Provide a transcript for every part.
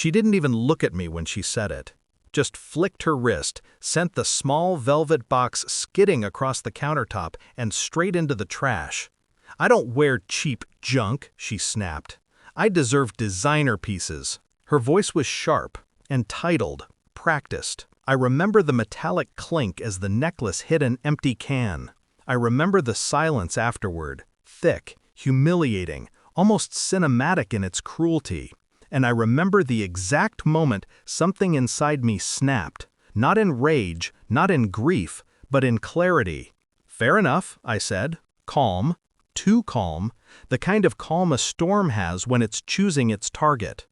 She didn't even look at me when she said it. Just flicked her wrist, sent the small velvet box skidding across the countertop and straight into the trash. "I don't wear cheap junk," she snapped. "I deserve designer pieces." Her voice was sharp, entitled, practiced. I remember the metallic clink as the necklace hit an empty can. I remember the silence afterward, thick, humiliating, almost cinematic in its cruelty. And I remember the exact moment something inside me snapped, not in rage, not in grief, but in clarity. "Fair enough," I said, calm, too calm, the kind of calm a storm has when it's choosing its target.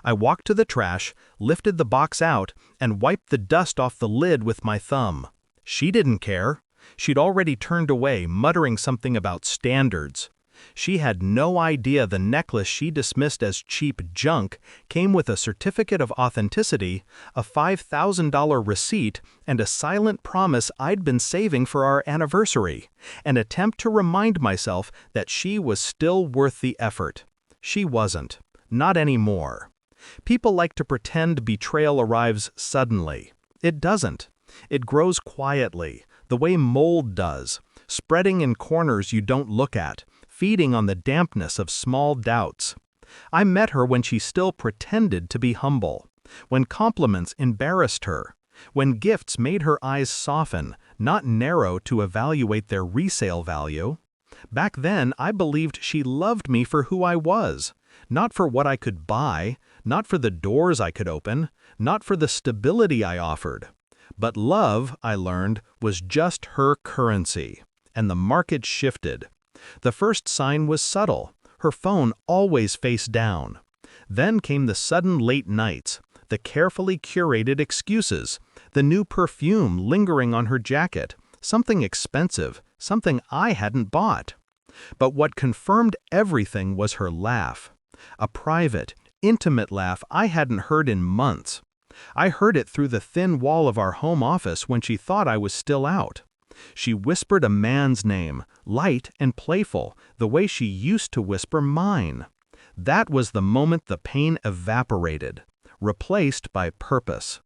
I walked to the trash, lifted the box out, and wiped the dust off the lid with my thumb. She didn't care. She'd already turned away, muttering something about standards. She had no idea the necklace she dismissed as cheap junk came with a certificate of authenticity, a $5,000 receipt, and a silent promise I'd been saving for our anniversary, an attempt to remind myself that she was still worth the effort. She wasn't. Not anymore. People like to pretend betrayal arrives suddenly. It doesn't. It grows quietly, the way mold does, spreading in corners you don't look at, feeding on the dampness of small doubts. I met her when she still pretended to be humble, when compliments embarrassed her, when gifts made her eyes soften, not narrow to evaluate their resale value. Back then, I believed she loved me for who I was, not for what I could buy, not for the doors I could open, not for the stability I offered. But love, I learned, was just her currency, and the market shifted. The first sign was subtle. Her phone always face down. Then came the sudden late nights, the carefully curated excuses, the new perfume lingering on her jacket, something expensive, something I hadn't bought. But what confirmed everything was her laugh. A private, intimate laugh I hadn't heard in months. I heard it through the thin wall of our home office when she thought I was still out. She whispered a man's name, light and playful, the way she used to whisper mine. That was the moment the pain evaporated, replaced by purpose.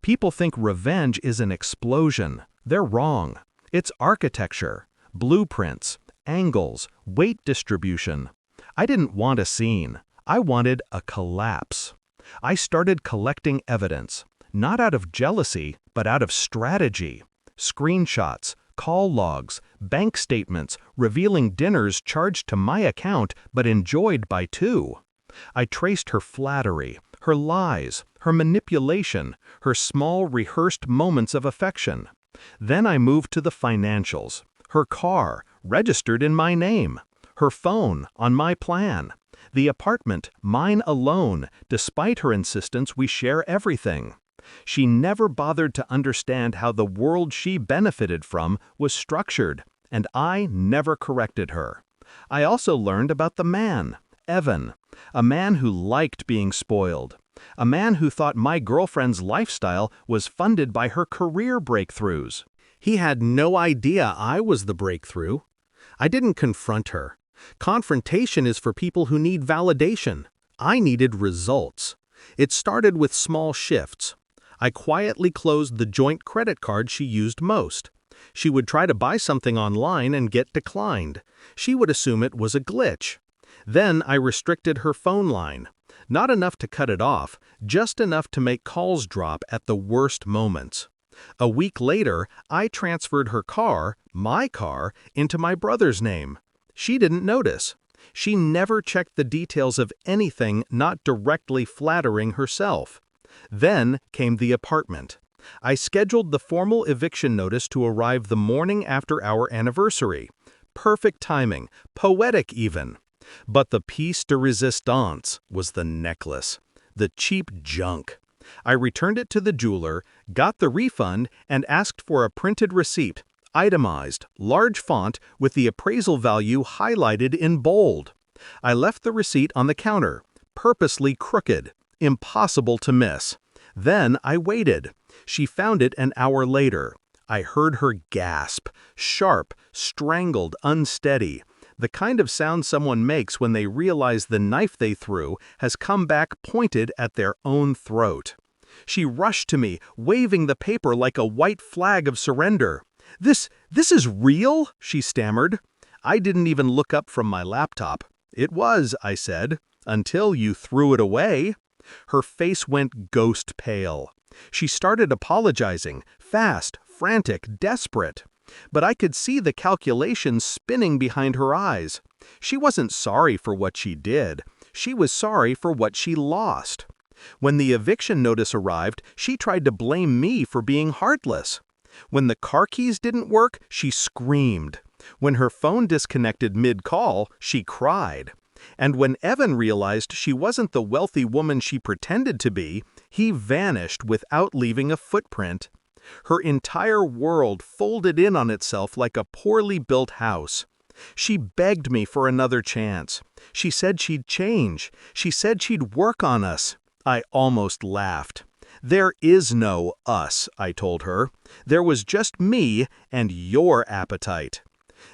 People think revenge is an explosion. They're wrong. It's architecture, blueprints, angles, weight distribution. I didn't want a scene. I wanted a collapse. I started collecting evidence, not out of jealousy, but out of strategy. Screenshots, call logs, bank statements revealing dinners charged to my account but enjoyed by two. I traced her flattery, her lies, her manipulation, her small rehearsed moments of affection. Then I moved to the financials. Her car, registered in my name. Her phone, on my plan. The apartment, mine alone, despite her insistence we share everything. She never bothered to understand how the world she benefited from was structured, and I never corrected her. I also learned about the man, Evan, a man who liked being spoiled, a man who thought my girlfriend's lifestyle was funded by her career breakthroughs. He had no idea I was the breakthrough. I didn't confront her. Confrontation is for people who need validation. I needed results. It started with small shifts. I quietly closed the joint credit card she used most. She would try to buy something online and get declined. She would assume it was a glitch. Then I restricted her phone line. Not enough to cut it off, just enough to make calls drop at the worst moments. A week later, I transferred her car, my car, into my brother's name. She didn't notice. She never checked the details of anything not directly flattering herself. Then came the apartment. I scheduled the formal eviction notice to arrive the morning after our anniversary. Perfect timing, poetic even. But the piece de resistance was the necklace, the cheap junk. I returned it to the jeweler, got the refund, and asked for a printed receipt, itemized, large font with the appraisal value highlighted in bold. I left the receipt on the counter, purposely crooked, impossible to miss. Then I waited. She found it an hour later. I heard her gasp, sharp, strangled, unsteady. The kind of sound someone makes when they realize the knife they threw has come back pointed at their own throat. She rushed to me, waving the paper like a white flag of surrender. This is real?" she stammered. I didn't even look up from my laptop. "It was," I said, "until you threw it away." Her face went ghost pale. She started apologizing, fast, frantic, desperate. But I could see the calculations spinning behind her eyes. She wasn't sorry for what she did. She was sorry for what she lost. When the eviction notice arrived, she tried to blame me for being heartless. When the car keys didn't work, she screamed. When her phone disconnected mid-call, she cried. And when Evan realized she wasn't the wealthy woman she pretended to be, he vanished without leaving a footprint. Her entire world folded in on itself like a poorly built house. She begged me for another chance. She said she'd change. She said she'd work on us. I almost laughed. "There is no us," I told her. "There was just me and your appetite."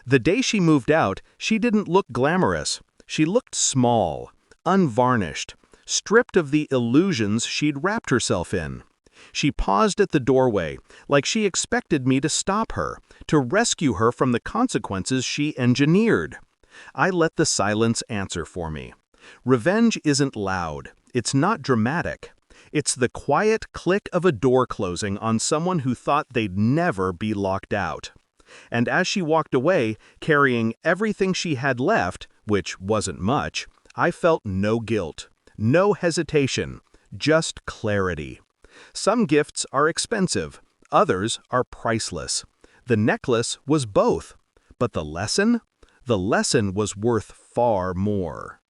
The day she moved out, she didn't look glamorous. She looked small, unvarnished, stripped of the illusions she'd wrapped herself in. She paused at the doorway, like she expected me to stop her, to rescue her from the consequences she engineered. I let the silence answer for me. Revenge isn't loud. It's not dramatic. It's the quiet click of a door closing on someone who thought they'd never be locked out. And as she walked away, carrying everything she had left, which wasn't much, I felt no guilt, no hesitation, just clarity. Some gifts are expensive, others are priceless. The necklace was both. But the lesson? The lesson was worth far more.